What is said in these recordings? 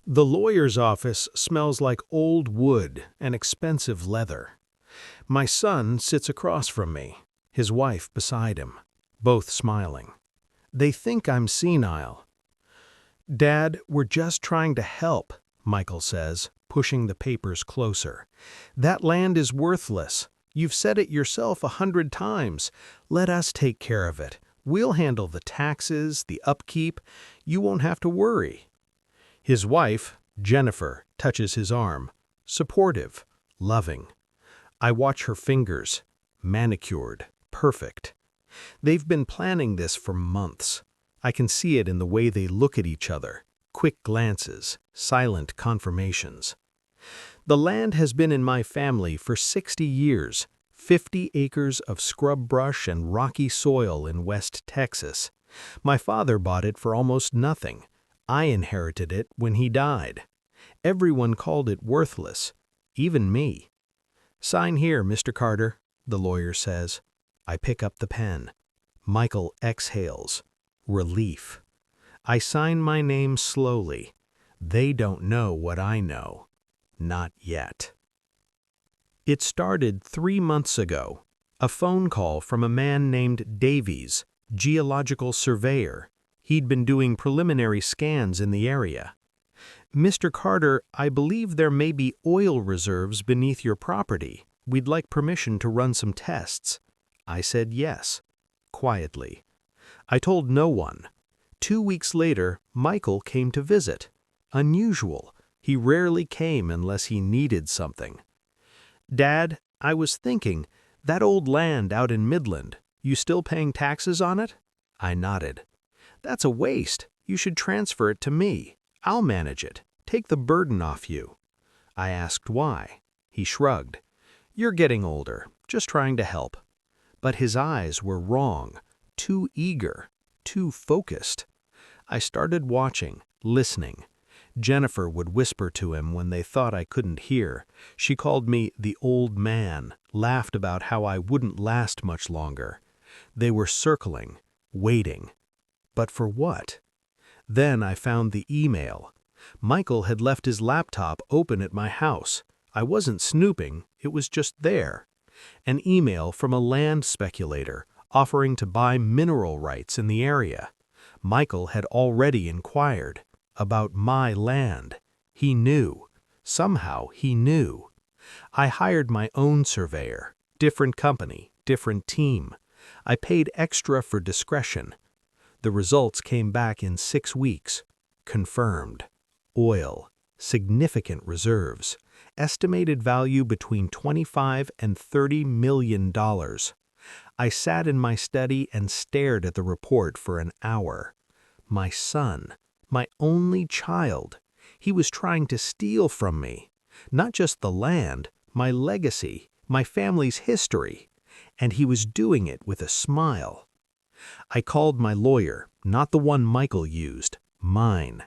The lawyer's office smells like old wood and expensive leather. My son sits across from me, his wife beside him, both smiling. They think I'm senile. "Dad, we're just trying to help," Michael says, pushing the papers closer. "That land is worthless. You've said it yourself 100 times. Let us take care of it. We'll handle the taxes, the upkeep. You won't have to worry." His wife, Jennifer, touches his arm, supportive, loving. I watch her fingers, manicured, perfect. They've been planning this for months. I can see it in the way they look at each other, quick glances, silent confirmations. The land has been in my family for 60 years, 50 acres of scrub brush and rocky soil in West Texas. My father bought it for almost nothing. I inherited it when he died. Everyone called it worthless, even me. "Sign here, Mr. Carter," the lawyer says. I pick up the pen. Michael exhales. Relief. I sign my name slowly. They don't know what I know. Not yet. It started 3 months ago. A phone call from a man named Davies, geological surveyor. He'd been doing preliminary scans in the area. "Mr. Carter, I believe there may be oil reserves beneath your property. We'd like permission to run some tests." I said yes, quietly. I told no one. 2 weeks later, Michael came to visit. Unusual. He rarely came unless he needed something. "Dad, I was thinking, that old land out in Midland, you still paying taxes on it?" I nodded. "That's a waste. You should transfer it to me. I'll manage it. Take the burden off you." I asked why. He shrugged. "You're getting older, just trying to help." But his eyes were wrong, too eager, too focused. I started watching, listening. Jennifer would whisper to him when they thought I couldn't hear. She called me the old man, laughed about how I wouldn't last much longer. They were circling, waiting. But for what? Then I found the email. Michael had left his laptop open at my house. I wasn't snooping, it was just there. An email from a land speculator offering to buy mineral rights in the area. Michael had already inquired about my land. He knew. Somehow he knew. I hired my own surveyor. Different company, different team. I paid extra for discretion. The results came back in 6 weeks. Confirmed. Oil. Significant reserves. Estimated value between $25 and $30 million. I sat in my study and stared at the report for an hour. My son, my only child, he was trying to steal from me. Not just the land, my legacy, my family's history. And he was doing it with a smile. I called my lawyer, not the one Michael used, mine.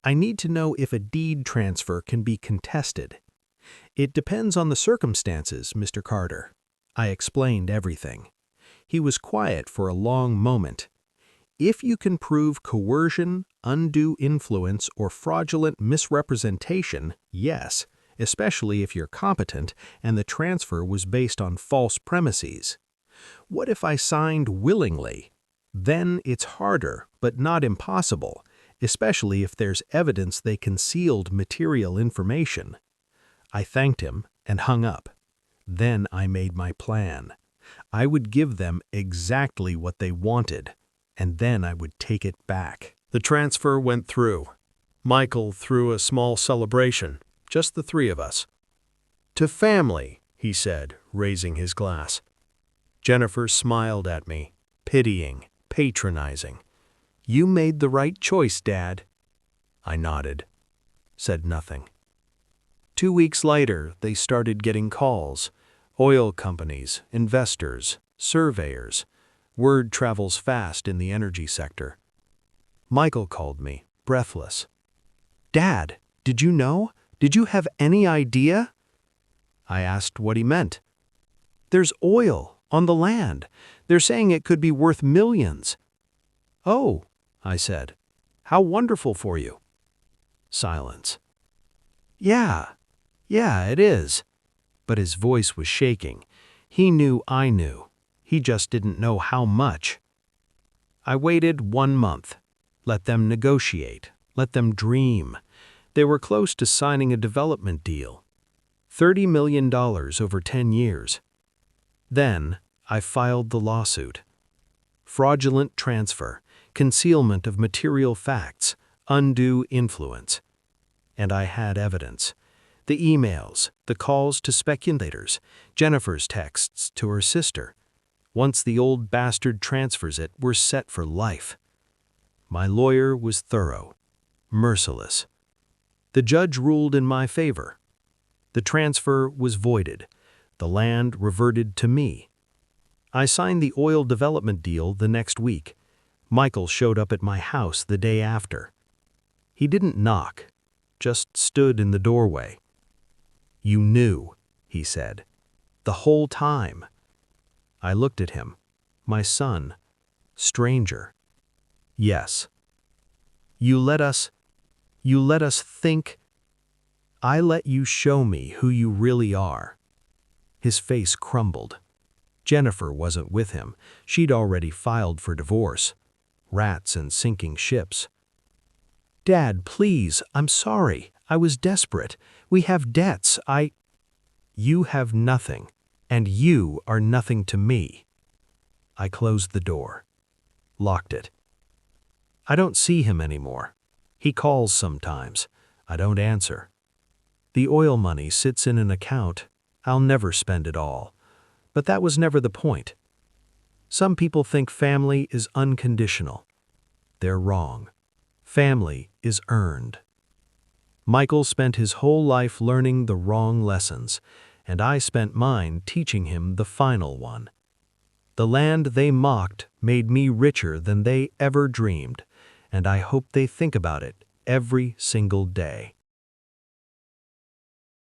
"I need to know if a deed transfer can be contested." "It depends on the circumstances, Mr. Carter." I explained everything. He was quiet for a long moment. "If you can prove coercion, undue influence, or fraudulent misrepresentation, yes, especially if you're competent and the transfer was based on false premises. What if I signed willingly? Then it's harder, but not impossible, especially if there's evidence they concealed material information." I thanked him and hung up. Then I made my plan. I would give them exactly what they wanted, and then I would take it back. The transfer went through. Michael threw a small celebration, just the 3 of us. "To family," he said, raising his glass. Jennifer smiled at me, pitying, patronizing. "You made the right choice, Dad." I nodded, said nothing. 2 weeks later, they started getting calls. Oil companies, investors, surveyors. Word travels fast in the energy sector. Michael called me, breathless. "Dad, did you know? Did you have any idea?" I asked what he meant. "There's oil on the land. They're saying it could be worth millions." "Oh," I said. "How wonderful for you." Silence. Yeah, it is. But his voice was shaking. He knew I knew. He just didn't know how much. I waited 1 month. Let them negotiate. Let them dream. They were close to signing a development deal. $30 million over 10 years. Then I filed the lawsuit. Fraudulent transfer, concealment of material facts, undue influence. And I had evidence. The emails, the calls to speculators, Jennifer's texts to her sister. Once the old bastard transfers it, we're set for life. My lawyer was thorough, merciless. The judge ruled in my favor. The transfer was voided. The land reverted to me. I signed the oil development deal the next week. Michael showed up at my house the day after. He didn't knock, just stood in the doorway. "You knew," he said, "the whole time." I looked at him. My son. Stranger. "Yes." You let us think. I let you show me who you really are." His face crumbled. Jennifer wasn't with him. She'd already filed for divorce. Rats and sinking ships. "Dad, please, I'm sorry. I was desperate. We have debts. You have nothing, and you are nothing to me." I closed the door. Locked it. I don't see him anymore. He calls sometimes. I don't answer. The oil money sits in an account. I'll never spend it all. But that was never the point. Some people think family is unconditional. They're wrong. Family is earned. Michael spent his whole life learning the wrong lessons, and I spent mine teaching him the final one. The land they mocked made me richer than they ever dreamed, and I hope they think about it every single day.